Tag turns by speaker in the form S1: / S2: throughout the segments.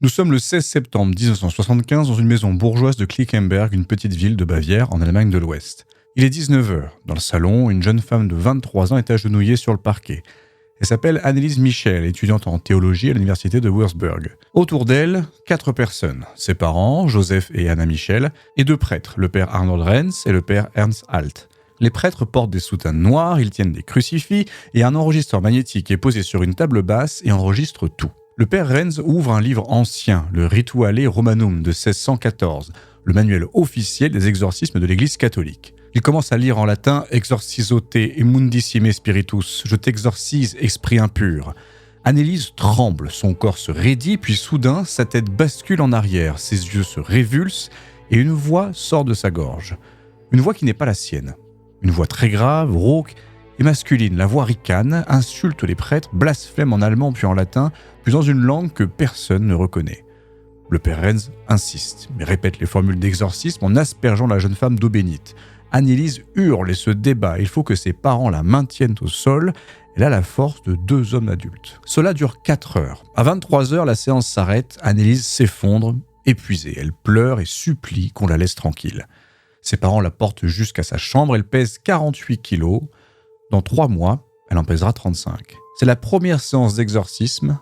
S1: Nous sommes le 16 septembre 1975 dans une maison bourgeoise de Klickenberg, une petite ville de Bavière en Allemagne de l'Ouest. Il est 19h. Dans le salon, une jeune femme de 23 ans est agenouillée sur le parquet. Elle s'appelle Annelies Michel, étudiante en théologie à l'université de Würzburg. Autour d'elle, 4 personnes. Ses parents, Joseph et Anna Michel, et 2 prêtres, le père Arnold Renz et le père Ernst Alt. Les prêtres portent des soutanes noirs, ils tiennent des crucifix, et un enregistreur magnétique est posé sur une table basse et enregistre tout. Le père Renz ouvre un livre ancien, le Rituale Romanum de 1614, le manuel officiel des exorcismes de l'Église catholique. Il commence à lire en latin « Exorcizo te immundissime spiritus »« Je t'exorcise, esprit impur ». Annelies tremble, son corps se raidit, puis soudain, sa tête bascule en arrière, ses yeux se révulsent et une voix sort de sa gorge. Une voix qui n'est pas la sienne. Une voix très grave, rauque et masculine. La voix ricane, insulte les prêtres, blasphème en allemand puis en latin, puis dans une langue que personne ne reconnaît. Le père Renz insiste, mais répète les formules d'exorcisme en aspergeant la jeune femme d'eau bénite. Annelies hurle et se débat. Il faut que ses parents la maintiennent au sol. Elle a la force de 2 hommes adultes. Cela dure 4 heures. À 23h, la séance s'arrête. Annelies s'effondre, épuisée. Elle pleure et supplie qu'on la laisse tranquille. Ses parents la portent jusqu'à sa chambre. Elle pèse 48 kilos. Dans 3 mois, elle en pèsera 35. C'est la première séance d'exorcisme.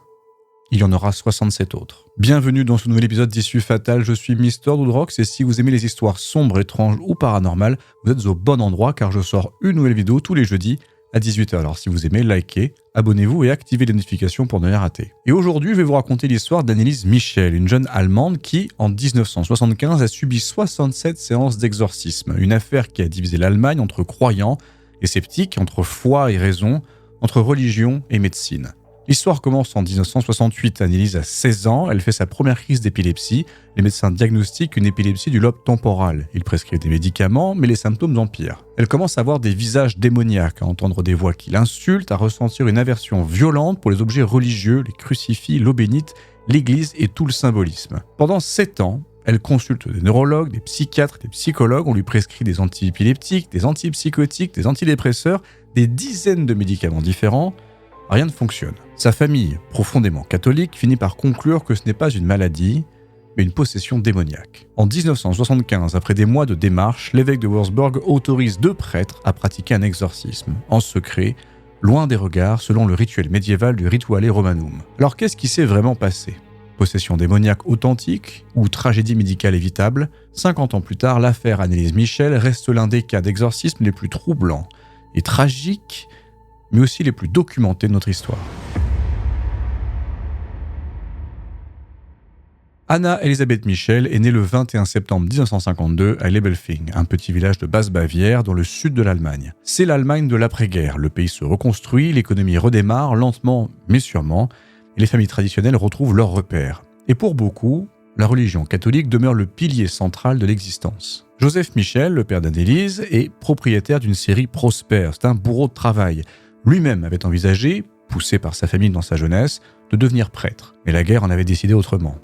S1: Il y en aura 67 autres. Bienvenue dans ce nouvel épisode d'Issue Fatale, je suis Mister Doudrox et si vous aimez les histoires sombres, étranges ou paranormales, vous êtes au bon endroit car je sors une nouvelle vidéo tous les jeudis à 18h. Alors si vous aimez, likez, abonnez-vous et activez les notifications pour ne rien rater. Et aujourd'hui, je vais vous raconter l'histoire d'Annelies Michel, une jeune Allemande qui, en 1975, a subi 67 séances d'exorcisme. Une affaire qui a divisé l'Allemagne entre croyants et sceptiques, entre foi et raison, entre religion et médecine. L'histoire commence en 1968. Annelies a 16 ans, elle fait sa première crise d'épilepsie. Les médecins diagnostiquent une épilepsie du lobe temporal. Ils prescrivent des médicaments, mais les symptômes empirent. Elle commence à avoir des visages démoniaques, à entendre des voix qui l'insultent, à ressentir une aversion violente pour les objets religieux, les crucifix, l'eau bénite, l'église et tout le symbolisme. Pendant 7 ans, elle consulte des neurologues, des psychiatres, des psychologues. On lui prescrit des antiépileptiques, des antipsychotiques, des antidépresseurs, des dizaines de médicaments différents. Rien ne fonctionne. Sa famille, profondément catholique, finit par conclure que ce n'est pas une maladie, mais une possession démoniaque. En 1975, après des mois de démarches, l'évêque de Würzburg autorise 2 prêtres à pratiquer un exorcisme, en secret, loin des regards, selon le rituel médiéval du Rituale Romanum. Alors qu'est-ce qui s'est vraiment passé ? Possession démoniaque authentique ou tragédie médicale évitable ? 50 ans plus tard, l'affaire Annelies Michel reste l'un des cas d'exorcisme les plus troublants et tragiques, mais aussi les plus documentés de notre histoire. Anna Elisabeth Michel est née le 21 septembre 1952 à Lebelfing, un petit village de Basse-Bavière dans le sud de l'Allemagne. C'est l'Allemagne de l'après-guerre. Le pays se reconstruit, l'économie redémarre lentement mais sûrement, et les familles traditionnelles retrouvent leurs repères. Et pour beaucoup, la religion catholique demeure le pilier central de l'existence. Joseph Michel, le père d'Annelies, est propriétaire d'une scierie prospère. C'est un bourreau de travail. Lui-même avait envisagé, poussé par sa famille dans sa jeunesse, de devenir prêtre. Mais la guerre en avait décidé autrement.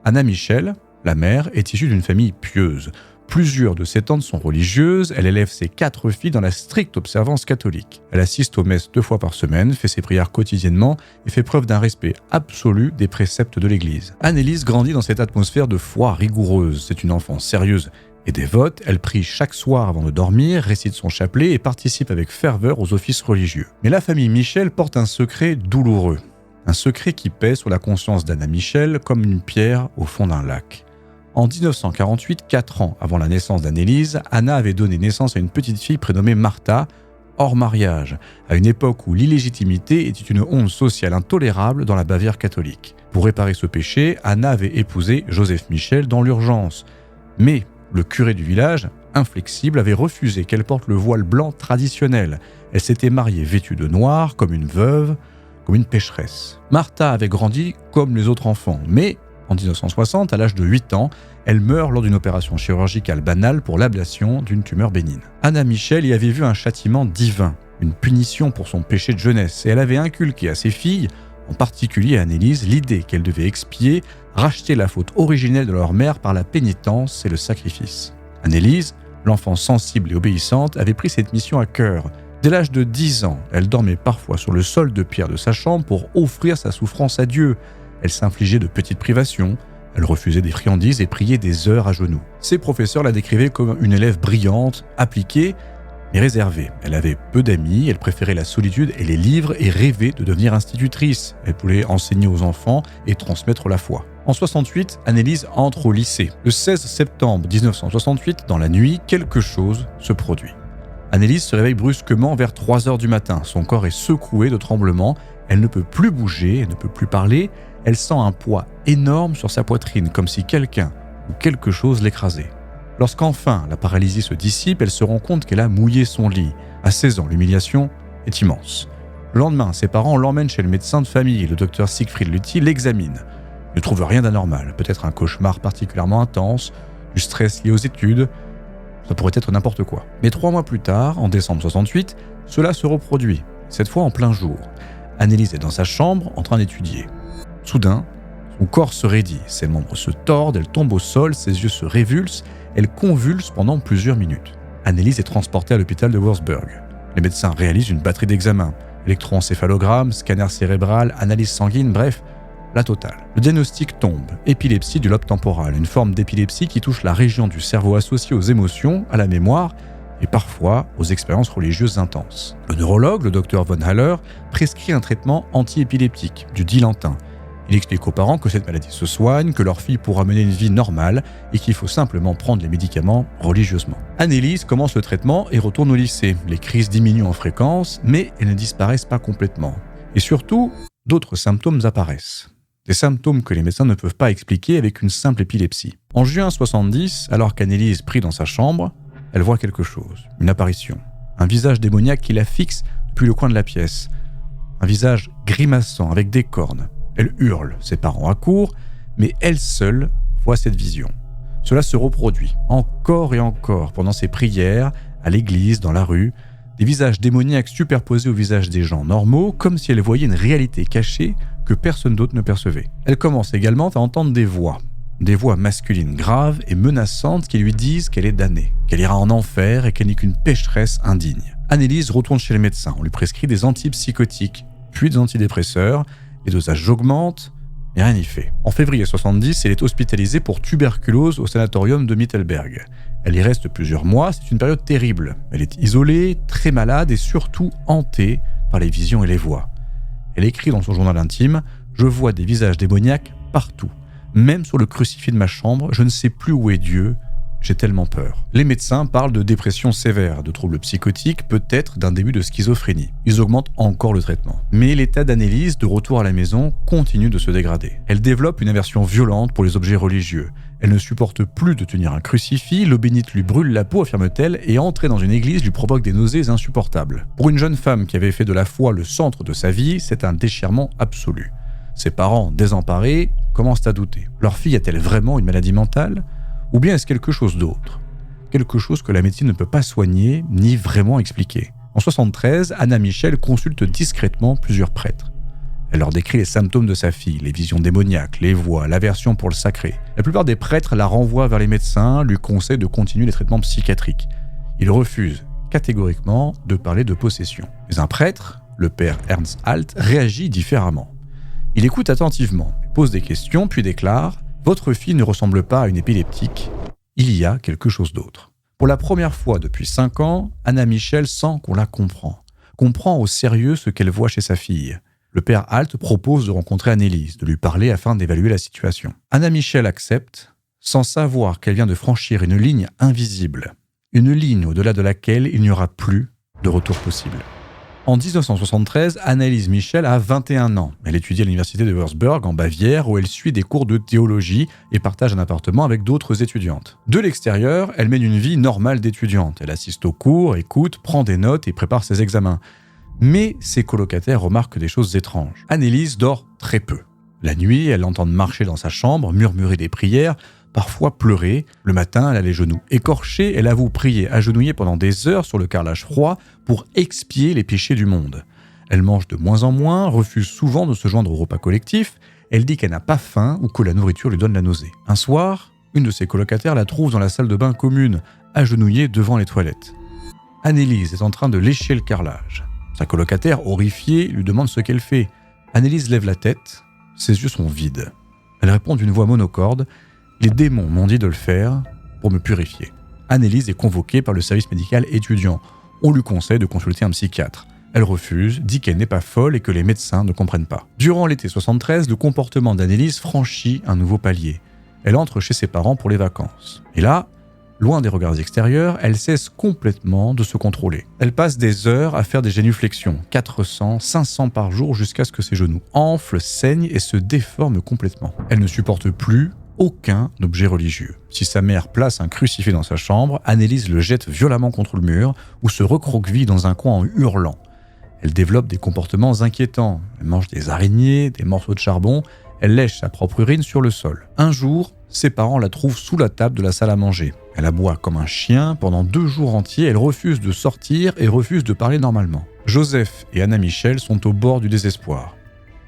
S1: Anna Michel, la mère, est issue d'une famille pieuse. Plusieurs de ses tantes sont religieuses, elle élève ses 4 filles dans la stricte observance catholique. Elle assiste aux messes 2 fois par semaine, fait ses prières quotidiennement et fait preuve d'un respect absolu des préceptes de l'Église. Annelies grandit dans cette atmosphère de foi rigoureuse. C'est une enfant sérieuse et dévote, elle prie chaque soir avant de dormir, récite son chapelet et participe avec ferveur aux offices religieux. Mais la famille Michel porte un secret douloureux. Un secret qui pèse sur la conscience d'Anna Michel comme une pierre au fond d'un lac. En 1948, 4 ans avant la naissance d'Annelies, Anna avait donné naissance à une petite fille prénommée Martha, hors mariage, à une époque où l'illégitimité était une honte sociale intolérable dans la Bavière catholique. Pour réparer ce péché, Anna avait épousé Joseph Michel dans l'urgence. Mais le curé du village, inflexible, avait refusé qu'elle porte le voile blanc traditionnel. Elle s'était mariée vêtue de noir, comme une veuve, comme une pécheresse. Martha avait grandi comme les autres enfants, mais en 1960, à l'âge de 8 ans, elle meurt lors d'une opération chirurgicale banale pour l'ablation d'une tumeur bénigne. Anna Michel y avait vu un châtiment divin, une punition pour son péché de jeunesse, et elle avait inculqué à ses filles, en particulier à Annelies, l'idée qu'elle devait expier, racheter la faute originelle de leur mère par la pénitence et le sacrifice. Annelies, l'enfant sensible et obéissante, avait pris cette mission à cœur. Dès l'âge de 10 ans, elle dormait parfois sur le sol de pierre de sa chambre pour offrir sa souffrance à Dieu. Elle s'infligeait de petites privations, elle refusait des friandises et priait des heures à genoux. Ses professeurs la décrivaient comme une élève brillante, appliquée, mais réservée. Elle avait peu d'amis, elle préférait la solitude et les livres et rêvait de devenir institutrice. Elle voulait enseigner aux enfants et transmettre la foi. En 68, Anneliese entre au lycée. Le 16 septembre 1968, dans la nuit, quelque chose se produit. Anneliese se réveille brusquement vers 3 heures du matin. Son corps est secoué de tremblements. Elle ne peut plus bouger, elle ne peut plus parler. Elle sent un poids énorme sur sa poitrine, comme si quelqu'un ou quelque chose l'écrasait. Lorsqu'enfin la paralysie se dissipe, elle se rend compte qu'elle a mouillé son lit. À 16 ans, l'humiliation est immense. Le lendemain, ses parents l'emmènent chez le médecin de famille. Le docteur Siegfried Luthi l'examine. Il ne trouve rien d'anormal, peut-être un cauchemar particulièrement intense, du stress lié aux études, ça pourrait être n'importe quoi. Mais 3 mois plus tard, en décembre 68, cela se reproduit, cette fois en plein jour. Anneliese est dans sa chambre en train d'étudier. Soudain, son corps se raidit, ses membres se tordent, elle tombe au sol, ses yeux se révulsent, elle convulse pendant plusieurs minutes. Anneliese est transportée à l'hôpital de Würzburg. Les médecins réalisent une batterie d'examens, électroencéphalogramme, scanner cérébral, analyse sanguine, bref, la totale. Le diagnostic tombe, épilepsie du lobe temporal, une forme d'épilepsie qui touche la région du cerveau associée aux émotions, à la mémoire et parfois aux expériences religieuses intenses. Le neurologue, le docteur Von Haller, prescrit un traitement anti-épileptique, du Dilantin. Il explique aux parents que cette maladie se soigne, que leur fille pourra mener une vie normale et qu'il faut simplement prendre les médicaments religieusement. Anneliese commence le traitement et retourne au lycée. Les crises diminuent en fréquence, mais elles ne disparaissent pas complètement. Et surtout, d'autres symptômes apparaissent. Des symptômes que les médecins ne peuvent pas expliquer avec une simple épilepsie. En juin 70, alors qu'Anneliese prie dans sa chambre, elle voit quelque chose, une apparition. Un visage démoniaque qui la fixe depuis le coin de la pièce. Un visage grimaçant avec des cornes. Elle hurle, ses parents accourent, mais elle seule voit cette vision. Cela se reproduit encore et encore pendant ses prières, à l'église, dans la rue. Des visages démoniaques superposés aux visages des gens normaux, comme si elle voyait une réalité cachée que personne d'autre ne percevait. Elle commence également à entendre des voix masculines graves et menaçantes qui lui disent qu'elle est damnée, qu'elle ira en enfer et qu'elle n'est qu'une pécheresse indigne. Anneliese retourne chez le médecin, on lui prescrit des antipsychotiques, puis des antidépresseurs, les dosages augmentent, mais rien n'y fait. En février 70, elle est hospitalisée pour tuberculose au sanatorium de Mittelberg. Elle y reste plusieurs mois, c'est une période terrible. Elle est isolée, très malade et surtout hantée par les visions et les voix. Elle écrit dans son journal intime « Je vois des visages démoniaques partout. Même sur le crucifix de ma chambre, je ne sais plus où est Dieu. J'ai tellement peur. » Les médecins parlent de dépression sévère, de troubles psychotiques, peut-être d'un début de schizophrénie. Ils augmentent encore le traitement. Mais l'état d'Anneliese, de retour à la maison, continue de se dégrader. Elle développe une aversion violente pour les objets religieux. Elle ne supporte plus de tenir un crucifix, l'eau bénite lui brûle la peau, affirme-t-elle, et entrer dans une église lui provoque des nausées insupportables. Pour une jeune femme qui avait fait de la foi le centre de sa vie, c'est un déchirement absolu. Ses parents, désemparés, commencent à douter. Leur fille a-t-elle vraiment une maladie mentale ? Ou bien est-ce quelque chose d'autre ? Quelque chose que la médecine ne peut pas soigner, ni vraiment expliquer. En 73, Anna Michel consulte discrètement plusieurs prêtres. Elle leur décrit les symptômes de sa fille, les visions démoniaques, les voix, l'aversion pour le sacré. La plupart des prêtres la renvoient vers les médecins, lui conseillent de continuer les traitements psychiatriques. Ils refusent catégoriquement de parler de possession. Mais un prêtre, le père Ernst Alt, réagit différemment. Il écoute attentivement, pose des questions, puis déclare « Votre fille ne ressemble pas à une épileptique, il y a quelque chose d'autre. » Pour la première fois depuis 5 ans, Anna Michel sent qu'on la comprend au sérieux ce qu'elle voit chez sa fille. Le père Alt propose de rencontrer Anneliese, de lui parler afin d'évaluer la situation. Anna Michel accepte, sans savoir qu'elle vient de franchir une ligne invisible, une ligne au-delà de laquelle il n'y aura plus de retour possible. En 1973, Anneliese Michel a 21 ans. Elle étudie à l'université de Würzburg, en Bavière, où elle suit des cours de théologie et partage un appartement avec d'autres étudiantes. De l'extérieur, elle mène une vie normale d'étudiante. Elle assiste aux cours, écoute, prend des notes et prépare ses examens. Mais ses colocataires remarquent des choses étranges. Anneliese dort très peu. La nuit, elle l'entend marcher dans sa chambre, murmurer des prières, parfois pleurer. Le matin, elle a les genoux écorchés, elle avoue prier agenouillée pendant des heures sur le carrelage froid pour expier les péchés du monde. Elle mange de moins en moins, refuse souvent de se joindre au repas collectif, elle dit qu'elle n'a pas faim ou que la nourriture lui donne la nausée. Un soir, une de ses colocataires la trouve dans la salle de bain commune, agenouillée devant les toilettes. Anneliese est en train de lécher le carrelage. Sa colocataire, horrifiée, lui demande ce qu'elle fait. Anneliese lève la tête ses yeux sont vides. Elle répond d'une voix monocorde « Les démons m'ont dit de le faire pour me purifier ». Annelise est convoquée par le service médical étudiant. On lui conseille de consulter un psychiatre. Elle refuse, dit qu'elle n'est pas folle et que les médecins ne comprennent pas. Durant l'été 73, le comportement d'Annelise franchit un nouveau palier. Elle entre chez ses parents pour les vacances. Et là, loin des regards extérieurs, elle cesse complètement de se contrôler. Elle passe des heures à faire des génuflexions, 400, 500 par jour jusqu'à ce que ses genoux enflent, saignent et se déforment complètement. Elle ne supporte plus aucun objet religieux. Si sa mère place un crucifix dans sa chambre, Annelise le jette violemment contre le mur ou se recroqueville dans un coin en hurlant. Elle développe des comportements inquiétants. Elle mange des araignées, des morceaux de charbon. Elle lèche sa propre urine sur le sol. Un jour, ses parents la trouvent sous la table de la salle à manger. Elle aboie comme un chien. Pendant 2 jours entiers, elle refuse de sortir et refuse de parler normalement. Joseph et Anna Michel sont au bord du désespoir.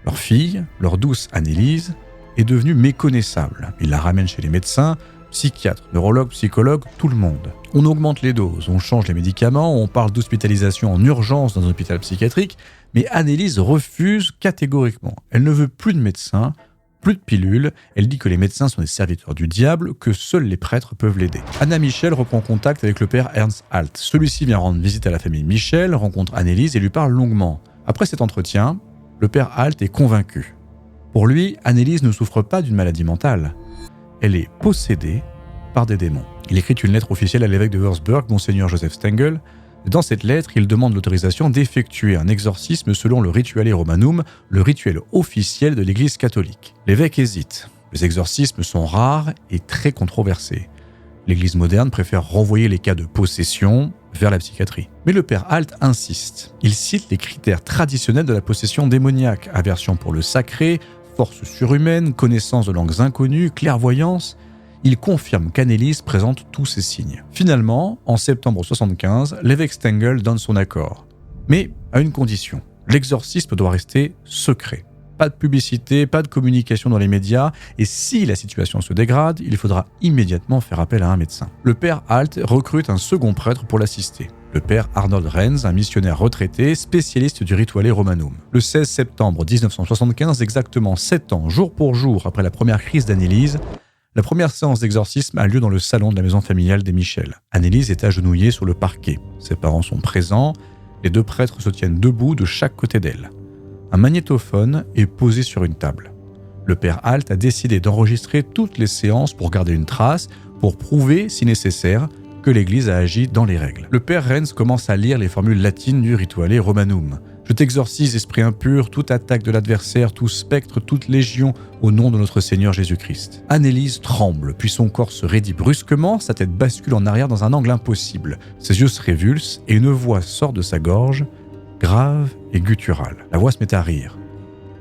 S1: Leur fille, leur douce Annelise, est devenue méconnaissable. Ils la ramènent chez les médecins, psychiatres, neurologues, psychologues, tout le monde. On augmente les doses, on change les médicaments, on parle d'hospitalisation en urgence dans un hôpital psychiatrique, mais Annelise refuse catégoriquement. Elle ne veut plus de médecins, plus de pilules, elle dit que les médecins sont des serviteurs du diable, que seuls les prêtres peuvent l'aider. Anna Michel reprend contact avec le père Ernst Alt. Celui-ci vient rendre visite à la famille Michel, rencontre Annelise et lui parle longuement. Après cet entretien, le père Alt est convaincu. Pour lui, Annelise ne souffre pas d'une maladie mentale. Elle est possédée par des démons. Il écrit une lettre officielle à l'évêque de Würzburg, Monseigneur Joseph Stengel. Dans cette lettre, il demande l'autorisation d'effectuer un exorcisme selon le Rituale Romanum, le rituel officiel de l'Église catholique. L'évêque hésite. Les exorcismes sont rares et très controversés. L'Église moderne préfère renvoyer les cas de possession vers la psychiatrie. Mais le père Alt insiste. Il cite les critères traditionnels de la possession démoniaque, aversion pour le sacré, force surhumaine, connaissance de langues inconnues, clairvoyance. Il confirme qu'Annelise présente tous ces signes. Finalement, en septembre 1975, l'évêque Stengel donne son accord. Mais à une condition. L'exorcisme doit rester secret. Pas de publicité, pas de communication dans les médias, et si la situation se dégrade, il faudra immédiatement faire appel à un médecin. Le père Alt recrute un second prêtre pour l'assister. Le père Arnold Renz, un missionnaire retraité, spécialiste du Rituale Romanum. Le 16 septembre 1975, exactement 7 ans, jour pour jour, après la première crise d'Annelise, la première séance d'exorcisme a lieu dans le salon de la maison familiale des Michel. Annelise est agenouillée sur le parquet. Ses parents sont présents. Les 2 prêtres se tiennent debout de chaque côté d'elle. Un magnétophone est posé sur une table. Le père Alt a décidé d'enregistrer toutes les séances pour garder une trace, pour prouver, si nécessaire, que l'Église a agi dans les règles. Le père Renz commence à lire les formules latines du Rituale Romanum. « Je t'exorcise, esprit impur, toute attaque de l'adversaire, tout spectre, toute légion, au nom de notre Seigneur Jésus-Christ. » Annelise tremble, puis son corps se raidit brusquement, sa tête bascule en arrière dans un angle impossible. Ses yeux se révulsent et une voix sort de sa gorge, grave et gutturale. La voix se met à rire.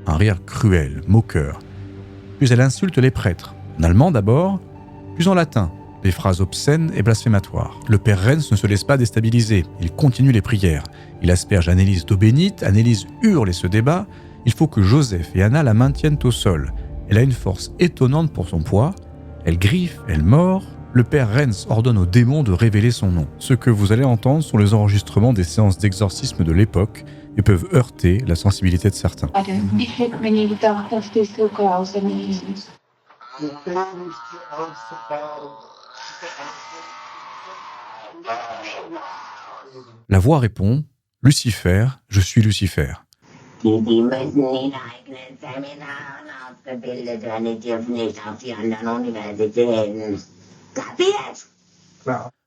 S1: Un rire cruel, moqueur. Puis elle insulte les prêtres. En allemand d'abord, puis en latin. Des phrases obscènes et blasphématoires. Le père Renz ne se laisse pas déstabiliser. Il continue les prières. Il asperge Annelise d'eau bénite. Annelise hurle et se débat. Il faut que Joseph et Anna la maintiennent au sol. Elle a une force étonnante pour son poids. Elle griffe, elle mord. Le père Renz ordonne aux démons de révéler son nom. Ce que vous allez entendre sont les enregistrements des séances d'exorcisme de l'époque et peuvent heurter la sensibilité de certains. La voix répond « Lucifer, je suis Lucifer ».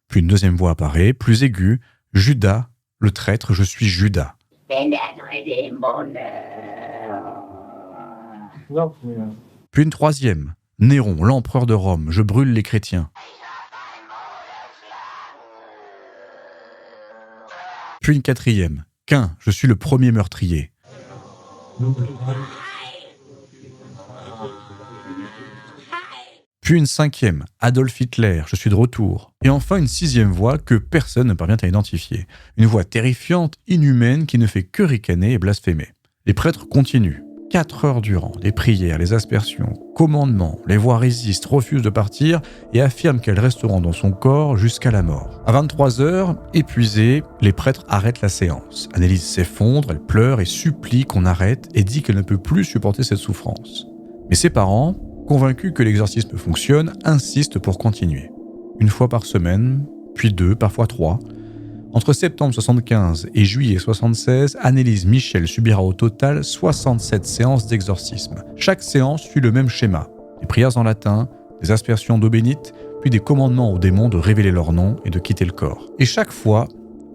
S1: Puis une deuxième voix apparaît, plus aiguë « Judas, le traître, je suis Judas ». Puis une troisième « Néron, l'empereur de Rome, je brûle les chrétiens ». Puis une quatrième « Cain, je suis le premier meurtrier ». Puis une cinquième « Adolf Hitler, je suis de retour ». Et enfin une sixième voix que personne ne parvient à identifier. Une voix terrifiante, inhumaine, qui ne fait que ricaner et blasphémer. Les prêtres continuent. 4 heures durant, les prières, les aspersions, commandements, les voix résistent, refusent de partir et affirment qu'elles resteront dans son corps jusqu'à la mort. À 23 heures, épuisés, les prêtres arrêtent la séance. Annelise s'effondre, elle pleure et supplie qu'on arrête et dit qu'elle ne peut plus supporter cette souffrance. Mais ses parents, convaincus que l'exorcisme fonctionne, insistent pour continuer. Une fois par semaine, puis 2, parfois 3. Entre septembre 75 et juillet 76, Anneliese Michel subira au total 67 séances d'exorcisme. Chaque séance suit le même schéma. Des prières en latin, des aspersions d'eau bénite, puis des commandements aux démons de révéler leur nom et de quitter le corps. Et chaque fois,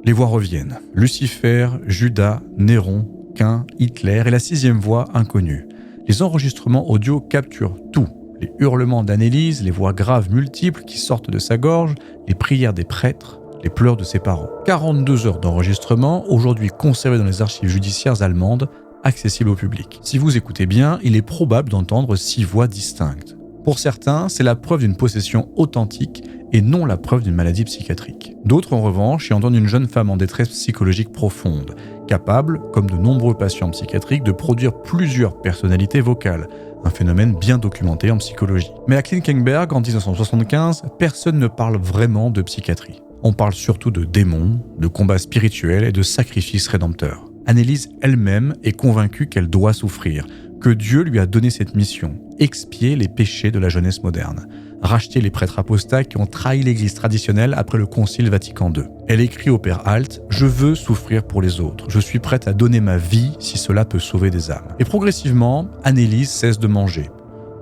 S1: les voix reviennent. Lucifer, Judas, Néron, Cain, Hitler et la 6e voix inconnue. Les enregistrements audio capturent tout. Les hurlements d'Anneliese, les voix graves multiples qui sortent de sa gorge, les prières des prêtres, les pleurs de ses parents. 42 heures d'enregistrement, aujourd'hui conservées dans les archives judiciaires allemandes, accessibles au public. Si vous écoutez bien, il est probable d'entendre 6 voix distinctes. Pour certains, c'est la preuve d'une possession authentique et non la preuve d'une maladie psychiatrique. D'autres, en revanche, y entendent une jeune femme en détresse psychologique profonde, capable, comme de nombreux patients psychiatriques, de produire plusieurs personnalités vocales, un phénomène bien documenté en psychologie. Mais à Klinkenberg, en 1975, personne ne parle vraiment de psychiatrie. On parle surtout de démons, de combats spirituels et de sacrifices rédempteurs. Anneliese elle-même est convaincue qu'elle doit souffrir, que Dieu lui a donné cette mission, expier les péchés de la jeunesse moderne, racheter les prêtres apostats qui ont trahi l'Église traditionnelle après le Concile Vatican II. Elle écrit au père Alt « Je veux souffrir pour les autres, je suis prête à donner ma vie si cela peut sauver des âmes ». Et progressivement, Anneliese cesse de manger.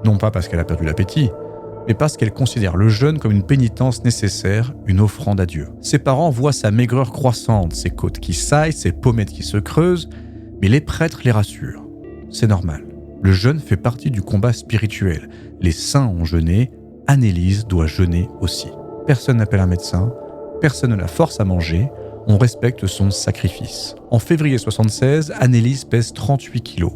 S1: Non pas parce qu'elle a perdu l'appétit, mais parce qu'elle considère le jeûne comme une pénitence nécessaire, une offrande à Dieu. Ses parents voient sa maigreur croissante, ses côtes qui saillent, ses pommettes qui se creusent, mais les prêtres les rassurent. C'est normal. Le jeûne fait partie du combat spirituel. Les saints ont jeûné, Anneliese doit jeûner aussi. Personne n'appelle un médecin, personne ne la force à manger, on respecte son sacrifice. En février 76, Anneliese pèse 38 kilos.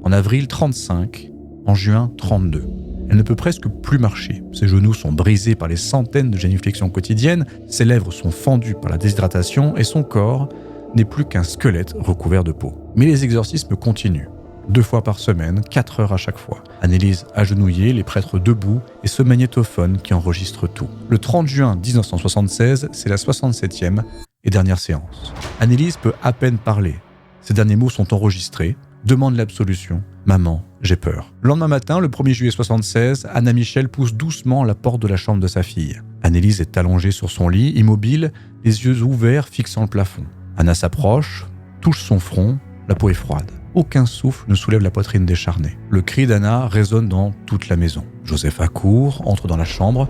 S1: En avril, 35. En juin, 32. Elle ne peut presque plus marcher. Ses genoux sont brisés par les centaines de génuflexions quotidiennes, ses lèvres sont fendues par la déshydratation et son corps n'est plus qu'un squelette recouvert de peau. Mais les exorcismes continuent. 2 fois par semaine, 4 heures à chaque fois. Anneliese agenouillée, les prêtres debout et ce magnétophone qui enregistre tout. Le 30 juin 1976, c'est la 67e et dernière séance. Anneliese peut à peine parler. Ses derniers mots sont enregistrés. Demande l'absolution. Maman, j'ai peur. Le lendemain matin, le 1er juillet 76, Anna Michel pousse doucement la porte de la chambre de sa fille. Anneliese est allongée sur son lit, immobile, les yeux ouverts fixant le plafond. Anna s'approche, touche son front, la peau est froide. Aucun souffle ne soulève la poitrine décharnée. Le cri d'Anna résonne dans toute la maison. Joseph accourt, entre dans la chambre.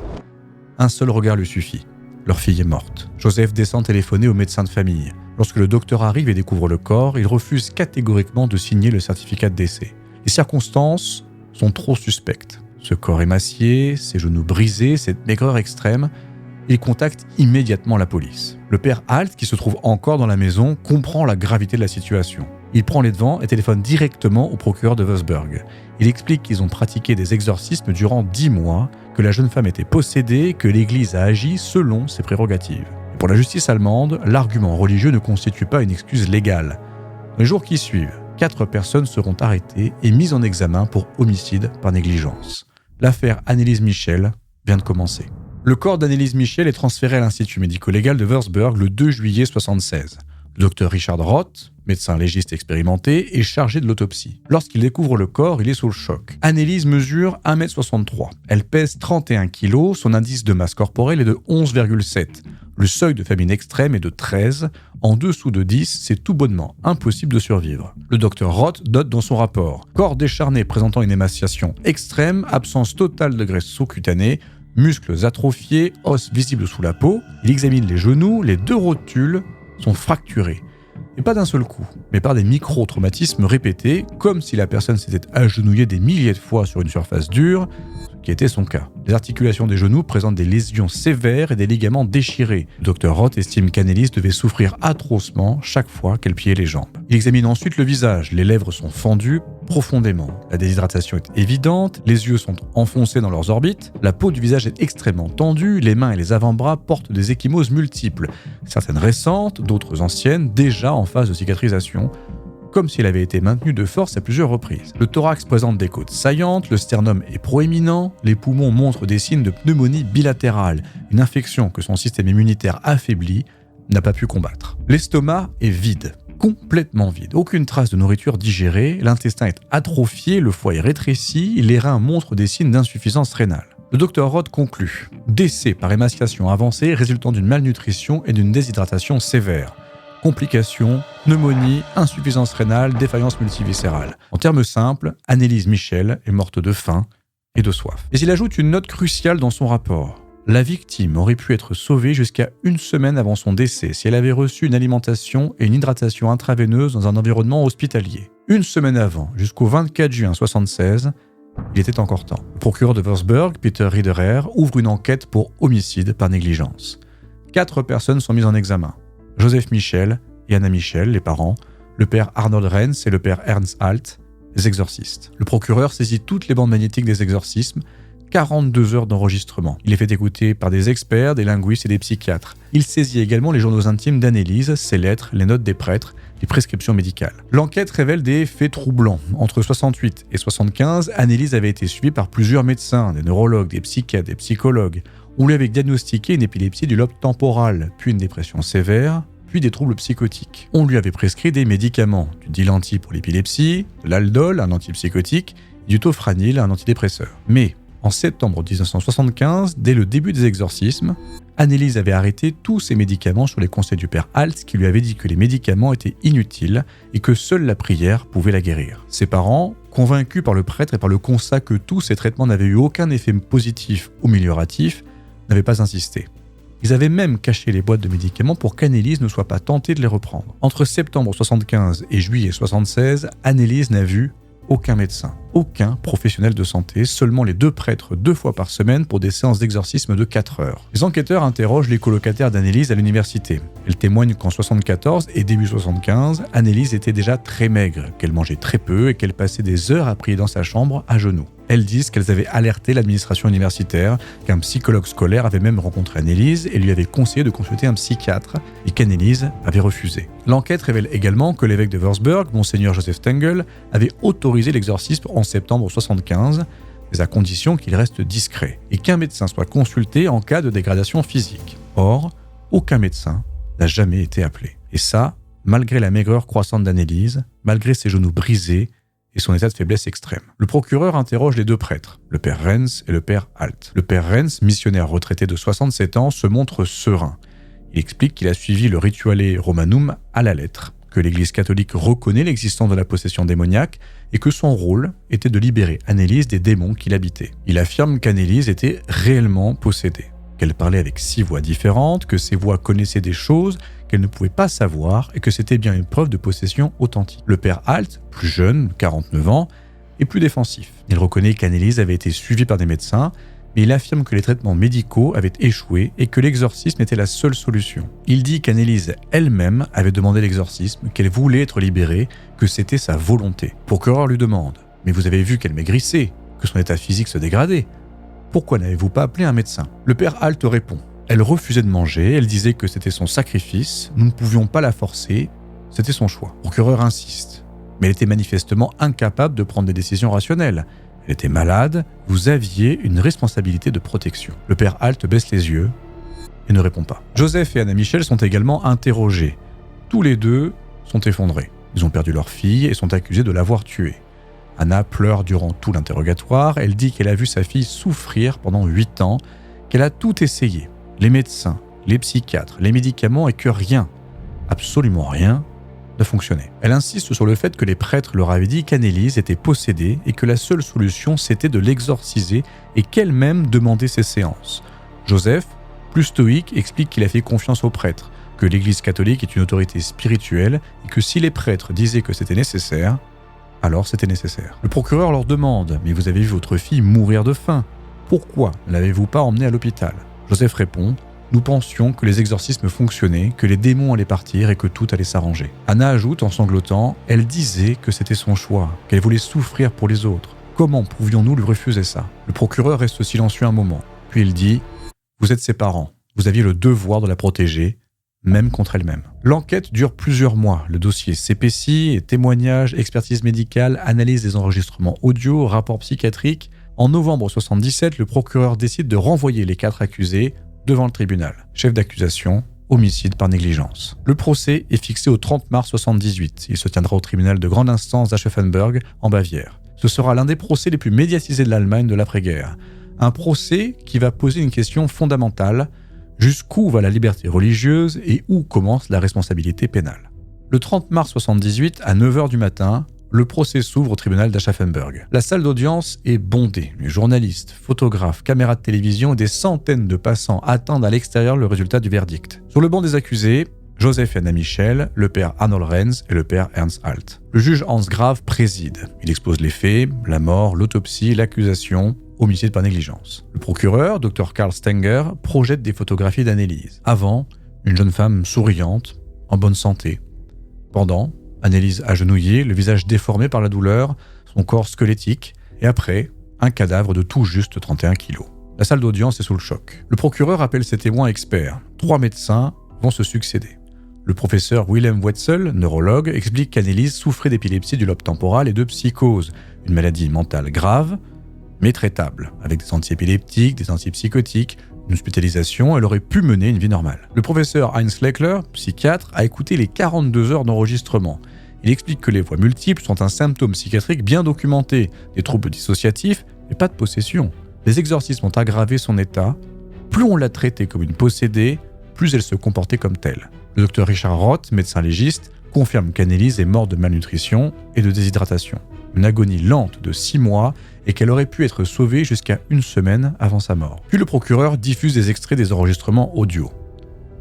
S1: Un seul regard lui suffit. Leur fille est morte. Joseph descend téléphoner au médecin de famille. Lorsque le docteur arrive et découvre le corps, il refuse catégoriquement de signer le certificat de décès. Les circonstances sont trop suspectes. Ce corps émacié, ses genoux brisés, cette maigreur extrême, il contacte immédiatement la police. Le père Alt, qui se trouve encore dans la maison, comprend la gravité de la situation. Il prend les devants et téléphone directement au procureur de Wolfsburg. Il explique qu'ils ont pratiqué des exorcismes durant 10 mois, que la jeune femme était possédée, que l'Église a agi selon ses prérogatives. Et pour la justice allemande, l'argument religieux ne constitue pas une excuse légale. Dans les jours qui suivent, 4 personnes seront arrêtées et mises en examen pour homicide par négligence. L'affaire Anneliese Michel vient de commencer. Le corps d'Anneliese Michel est transféré à l'Institut médico-légal de Wolfsburg le 2 juillet 1976. Le docteur Richard Roth, médecin légiste expérimenté, est chargé de l'autopsie. Lorsqu'il découvre le corps, il est sous le choc. Anneliese mesure 1m63. Elle pèse 31 kg, son indice de masse corporelle est de 11,7. Le seuil de famine extrême est de 13. En dessous de 10, c'est tout bonnement impossible de survivre. Le docteur Roth note dans son rapport « Corps décharné présentant une émaciation extrême, absence totale de graisse sous-cutanée, muscles atrophiés, os visibles sous la peau. » Il examine les genoux, les 2 rotules sont fracturés. Et pas d'un seul coup, mais par des micro-traumatismes répétés, comme si la personne s'était agenouillée des milliers de fois sur une surface dure, ce qui était son cas. Les articulations des genoux présentent des lésions sévères et des ligaments déchirés. Le docteur Roth estime qu'Anneliese devait souffrir atrocement chaque fois qu'elle pliait les jambes. Il examine ensuite le visage. Les lèvres sont fendues profondément. La déshydratation est évidente, les yeux sont enfoncés dans leurs orbites, la peau du visage est extrêmement tendue, les mains et les avant-bras portent des ecchymoses multiples, certaines récentes, d'autres anciennes, déjà en phase de cicatrisation, comme si elle avait été maintenue de force à plusieurs reprises. Le thorax présente des côtes saillantes, le sternum est proéminent, les poumons montrent des signes de pneumonie bilatérale, une infection que son système immunitaire affaibli n'a pas pu combattre. L'estomac est vide, complètement vide. Aucune trace de nourriture digérée, l'intestin est atrophié, le foie est rétréci, les reins montrent des signes d'insuffisance rénale. Le docteur Roth conclut « Décès par émaciation avancée résultant d'une malnutrition et d'une déshydratation sévère. Complications, pneumonie, insuffisance rénale, défaillance multiviscérale. » En termes simples, Annelise Michel est morte de faim et de soif. Mais il ajoute une note cruciale dans son rapport. La victime aurait pu être sauvée jusqu'à 1 semaine avant son décès si elle avait reçu une alimentation et une hydratation intraveineuse dans un environnement hospitalier. 1 semaine avant, jusqu'au 24 juin 1976, il était encore temps. Le procureur de Würzburg, Peter Riederer, ouvre une enquête pour homicide par négligence. 4 personnes sont mises en examen. Joseph Michel et Anna Michel, les parents, le père Arnold Renz et le père Ernst Alt, les exorcistes. Le procureur saisit toutes les bandes magnétiques des exorcismes, 42 heures d'enregistrement. Il est fait écouter par des experts, des linguistes et des psychiatres. Il saisit également les journaux intimes d'Annelise, ses lettres, les notes des prêtres, les prescriptions médicales. L'enquête révèle des faits troublants. Entre 68 et 75, Annelise avait été suivie par plusieurs médecins, des neurologues, des psychiatres, des psychologues. On lui avait diagnostiqué une épilepsie du lobe temporal, puis une dépression sévère, puis des troubles psychotiques. On lui avait prescrit des médicaments, du Dilanti pour l'épilepsie, de l'Aldol, un antipsychotique, et du Tofranil, un antidépresseur. Mais en septembre 1975, dès le début des exorcismes, Annelise avait arrêté tous ses médicaments sur les conseils du père Alt qui lui avait dit que les médicaments étaient inutiles et que seule la prière pouvait la guérir. Ses parents, convaincus par le prêtre et par le constat que tous ces traitements n'avaient eu aucun effet positif ou amélioratif, n'avaient pas insisté. Ils avaient même caché les boîtes de médicaments pour qu'Annelise ne soit pas tentée de les reprendre. Entre septembre 1975 et juillet 1976, Annelise n'a vu aucun médecin, aucun professionnel de santé, seulement les 2 prêtres 2 fois par semaine pour des séances d'exorcisme de 4 heures. Les enquêteurs interrogent les colocataires d'Annelise à l'université. Elle témoigne qu'en 1974 et début 1975, Annelise était déjà très maigre, qu'elle mangeait très peu et qu'elle passait des heures à prier dans sa chambre à genoux. Elles disent qu'elles avaient alerté l'administration universitaire, qu'un psychologue scolaire avait même rencontré Annelise et lui avait conseillé de consulter un psychiatre, et qu'Annelise avait refusé. L'enquête révèle également que l'évêque de Würzburg, Monseigneur Joseph Stengel, avait autorisé l'exorcisme en septembre 1975, mais à condition qu'il reste discret, et qu'un médecin soit consulté en cas de dégradation physique. Or, aucun médecin n'a jamais été appelé. Et ça, malgré la maigreur croissante d'Annelise, malgré ses genoux brisés, et son état de faiblesse extrême. Le procureur interroge les 2 prêtres, le père Renz et le père Alt. Le père Renz, missionnaire retraité de 67 ans, se montre serein. Il explique qu'il a suivi le Rituale Romanum à la lettre, que l'Église catholique reconnaît l'existence de la possession démoniaque et que son rôle était de libérer Annelise des démons qui l'habitaient. Il affirme qu'Annelise était réellement possédée, qu'elle parlait avec 6 voix différentes, que ces voix connaissaient des choses qu'elle ne pouvait pas savoir et que c'était bien une preuve de possession authentique. Le père Alt, plus jeune, 49 ans, est plus défensif. Il reconnaît qu'Annelise avait été suivie par des médecins, mais il affirme que les traitements médicaux avaient échoué et que l'exorcisme était la seule solution. Il dit qu'Annelise elle-même avait demandé l'exorcisme, qu'elle voulait être libérée, que c'était sa volonté. Le procureur lui demande « Mais vous avez vu qu'elle maigrissait, que son état physique se dégradait. Pourquoi n'avez-vous pas appelé un médecin ?» Le père Alt répond « Elle refusait de manger, elle disait que c'était son sacrifice, nous ne pouvions pas la forcer, c'était son choix. » Le procureur insiste, mais elle était manifestement incapable de prendre des décisions rationnelles. Elle était malade, vous aviez une responsabilité de protection. Le père Alt baisse les yeux et ne répond pas. Joseph et Anna Michel sont également interrogés. Tous les 2 sont effondrés. Ils ont perdu leur fille et sont accusés de l'avoir tuée. Anna pleure durant tout l'interrogatoire, elle dit qu'elle a vu sa fille souffrir pendant 8 ans, qu'elle a tout essayé. Les médecins, les psychiatres, les médicaments et que rien, absolument rien, ne fonctionnait. Elle insiste sur le fait que les prêtres leur avaient dit qu'Annelise était possédée et que la seule solution c'était de l'exorciser et qu'elle-même demandait ses séances. Joseph, plus stoïque, explique qu'il a fait confiance aux prêtres, que l'Église catholique est une autorité spirituelle et que si les prêtres disaient que c'était nécessaire, alors c'était nécessaire. Le procureur leur demande « Mais vous avez vu votre fille mourir de faim. Pourquoi ne l'avez-vous pas emmenée à l'hôpital ?» Joseph répond « Nous pensions que les exorcismes fonctionnaient, que les démons allaient partir et que tout allait s'arranger. » Anna ajoute en sanglotant « Elle disait que c'était son choix, qu'elle voulait souffrir pour les autres. Comment pouvions-nous lui refuser ça ?» Le procureur reste silencieux un moment, puis il dit « Vous êtes ses parents, vous aviez le devoir de la protéger, même contre elle-même. » L'enquête dure plusieurs mois. Le dossier s'épaissit, témoignages, expertise médicale, analyse des enregistrements audio, rapport psychiatrique. En novembre 1977, le procureur décide de renvoyer les 4 accusés devant le tribunal. Chef d'accusation, homicide par négligence. Le procès est fixé au 30 mars 1978. Il se tiendra au tribunal de grande instance d'Aschaffenburg, en Bavière. Ce sera l'un des procès les plus médiatisés de l'Allemagne de l'après-guerre. Un procès qui va poser une question fondamentale: jusqu'où va la liberté religieuse et où commence la responsabilité pénale? Le 30 mars 1978, à 9h du matin, le procès s'ouvre au tribunal d'Aschaffenburg. La salle d'audience est bondée. Les journalistes, photographes, caméras de télévision et des centaines de passants attendent à l'extérieur le résultat du verdict. Sur le banc des accusés, Joseph et Anna Michel, le père Arnold Renz et le père Ernst Alt. Le juge Hans Grave préside. Il expose les faits, la mort, l'autopsie, l'accusation, homicide par négligence. Le procureur, Dr Karl Stenger, projette des photographies d'Anneliese. Avant, une jeune femme souriante, en bonne santé. Pendant, Anneliese agenouillée, le visage déformé par la douleur, son corps squelettique, et après, un cadavre de tout juste 31 kilos. La salle d'audience est sous le choc. Le procureur appelle ses témoins experts. 3 médecins vont se succéder. Le professeur Wilhelm Wetzel, neurologue, explique qu'Anneliese souffrait d'épilepsie du lobe temporal et de psychose, une maladie mentale grave, mais traitable, avec des antiépileptiques, des antipsychotiques, une hospitalisation, elle aurait pu mener une vie normale. Le professeur Heinz Leckler, psychiatre, a écouté les 42 heures d'enregistrement. Il explique que les voix multiples sont un symptôme psychiatrique bien documenté, des troubles dissociatifs, mais pas de possession. Les exorcismes ont aggravé son état. Plus on l'a traitée comme une possédée, plus elle se comportait comme telle. Le docteur Richard Roth, médecin légiste, confirme qu'Anneliese est morte de malnutrition et de déshydratation. Une agonie lente de 6 mois et qu'elle aurait pu être sauvée jusqu'à 1 semaine avant sa mort. Puis le procureur diffuse des extraits des enregistrements audio.